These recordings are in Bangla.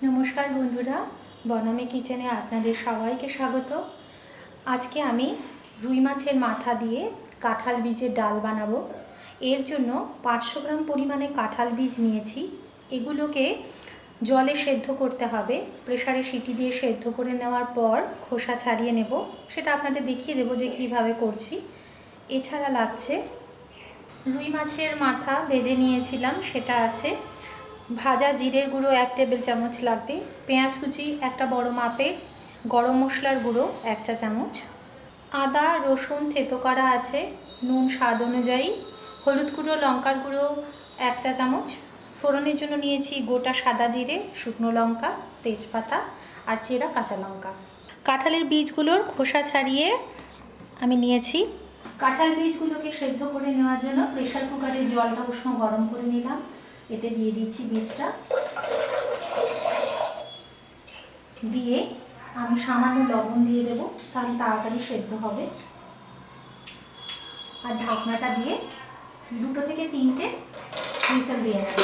নমস্কার বন্ধুরা, বনামি কিচেনে আপনাদের সবাইকে স্বাগত। আজকে আমি রুই মাছের মাথা দিয়ে কাঁঠাল বীজের ডাল বানাবো। এর জন্য 500 গ্রাম পরিমাণে কাঁঠাল বীজ নিয়েছি। এগুলোকে জলে সেদ্ধ করতে হবে। প্রেসারে সিটি দিয়ে সেদ্ধ করে নেওয়ার পর খোসা ছাড়িয়ে নেব। সেটা আপনাদের দেখিয়ে দেবো যে কিভাবে করছি। এছাড়া লাগছে রুই মাছের মাথা ভেজে নিয়েছিলাম, সেটা আছে। ভাজা জিরের গুঁড়ো 1 টেবিল চামচ লাগবে। পেঁয়াজ কুচি একটা বড় মাপের, গরম মশলার গুঁড়ো 1 চা চামচ, আদা রসুন থেতো করা আছে, নুন স্বাদ অনুযায়ী, হলুদ গুঁড়ো লঙ্কার গুঁড়ো 1 চা চামচ। ফোড়নের জন্য নিয়েছি গোটা সাদা জিরে, শুকনো লঙ্কা, তেজপাতা আর চেরা কাঁচা লঙ্কা। কাঁঠালের বীজগুলোর খোসা ছাড়িয়ে আমি নিয়েছি। কাঁঠাল বীজগুলোকে সেদ্ধ করে নেওয়ার জন্য প্রেসার কুকারে জলটা উষ্ণ গরম করে নিলাম। এতে দিয়ে দিচ্ছি বীজটা, দিয়ে আমি সামান্য লবণ দিয়ে দেবো, তাহলে তাড়াতাড়ি সেদ্ধ হবে। আর ঢাকনাটা দিয়ে 2 থেকে 3টে হুইসেল দিয়ে নেব।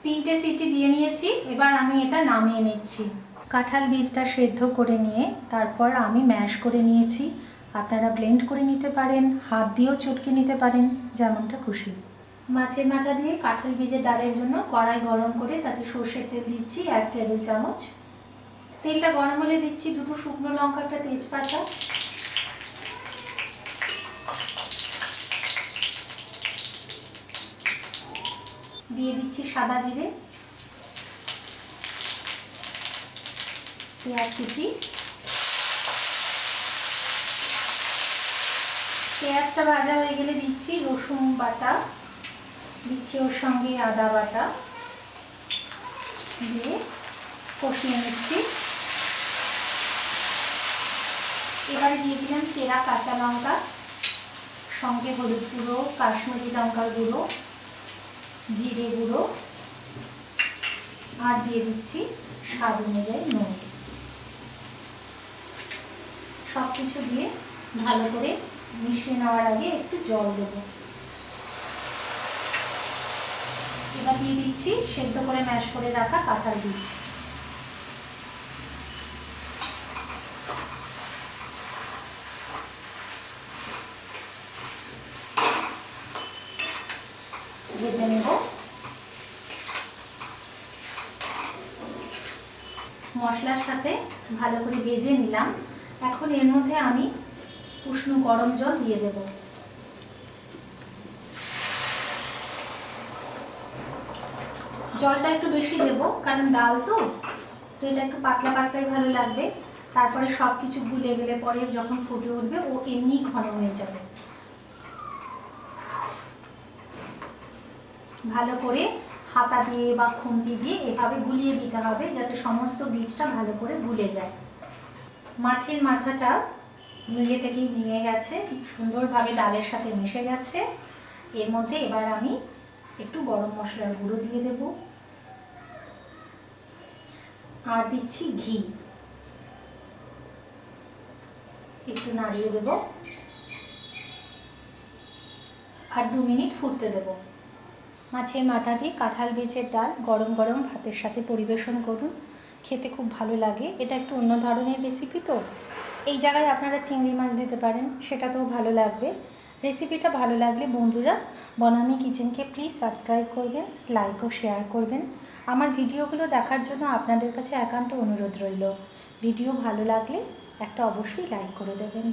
তিনটে সিটি দিয়ে নিয়েছি, এবার আমি এটা নামিয়ে নিচ্ছি। কাঁঠাল বীজটা সেদ্ধ করে নিয়ে তারপর আমি ম্যাশ করে নিয়েছি। আপনারা ব্লেন্ড করে নিতে পারেন, হাত দিয়েও চটকে নিতে পারেন, যেমনটা খুশি। মাছের মাথা দিয়ে কাঁঠাল বীজের ডালের জন্য কড়াই গরম করে তাতে সর্ষের তেল দিচ্ছি 1 টেবিল চামচ। তেলটা গরম হলে দিচ্ছি 2টো শুকনো লঙ্কা, একটা তেজপাতা, দিয়ে দিচ্ছি সাদা জিরে, পেঁয়াজ কুচি। পেঁয়াজটা ভাজা হয়ে গেলে দিচ্ছি রসুন বাটা, দিচ্ছি ওর সঙ্গে আদা বাটা, দিয়ে কষিয়ে নিচ্ছি। এবারে দিয়ে দিলাম চেরা কাঁচা লঙ্কা, সঙ্গে হলুদ গুঁড়ো, কাশ্মীরি লঙ্কার গুঁড়ো, জিরে গুঁড়ো, আর দিয়ে দিচ্ছি স্বাদ অনুযায়ী নুন। সব কিছু দিয়ে ভালো করে মিশিয়ে নেওয়ার আগে একটু জল দেবো। এবার দিয়ে দিচ্ছি সেদ্ধ করে ম্যাশ করে রাখা কাঁঠাল বীজ। ভেজে নেব। মশলার সাথে ভালো করে ভেজে নিলাম। এখন এর মধ্যে আমি উষ্ণ গরম জল দিয়ে দেব। জলটা একটু বেশি দেব, কারণ ডাল তো এটা একটু পাতলা পাতলাই ভালো লাগবে। তারপরে সব কিছু গুলে গেলে পরে যখন ফুটে উঠবে ও এমনি ঘন হয়ে যাবে। ভালো করে হাতা দিয়ে বা খুন্তি দিয়ে এভাবে গুলিয়ে দিতে হবে, যাতে সমস্ত বীজটা ভালো করে গুলে যায়। মাছের মাথাটা নিজে থেকেই ভেঙে গেছে, সুন্দরভাবে ডালের সাথে মিশে গেছে। এর মধ্যে এবার আমি একটু গরম মশলার গুঁড়ো দিয়ে দেব, আর দিচ্ছি ঘি, একটু নাড়িয়ে দেব, আর 2 মিনিট ফুটতে দেব। মাছের মাথা দিয়ে কাঁঠাল বীজের ডাল গরম গরম ভাতের সাথে পরিবেশন করুন, খেতে খুব ভালো লাগে। এটা একটু অন্য ধরনের রেসিপি তো, এই জায়গায় আপনারা চিংড়ি মাছ দিতে পারেন, সেটাতেও ভালো লাগবে। রেসিপিটা ভালো লাগলে বন্ধুরা বনামি কিচেনকে প্লিজ সাবস্ক্রাইব করবেন, লাইক ও শেয়ার করবেন। আমার ভিডিওগুলো দেখার জন্য আপনাদের কাছে একান্ত অনুরোধ রইল। ভিডিও ভালো লাগলে একটা অবশ্যই লাইক করে দেবেন।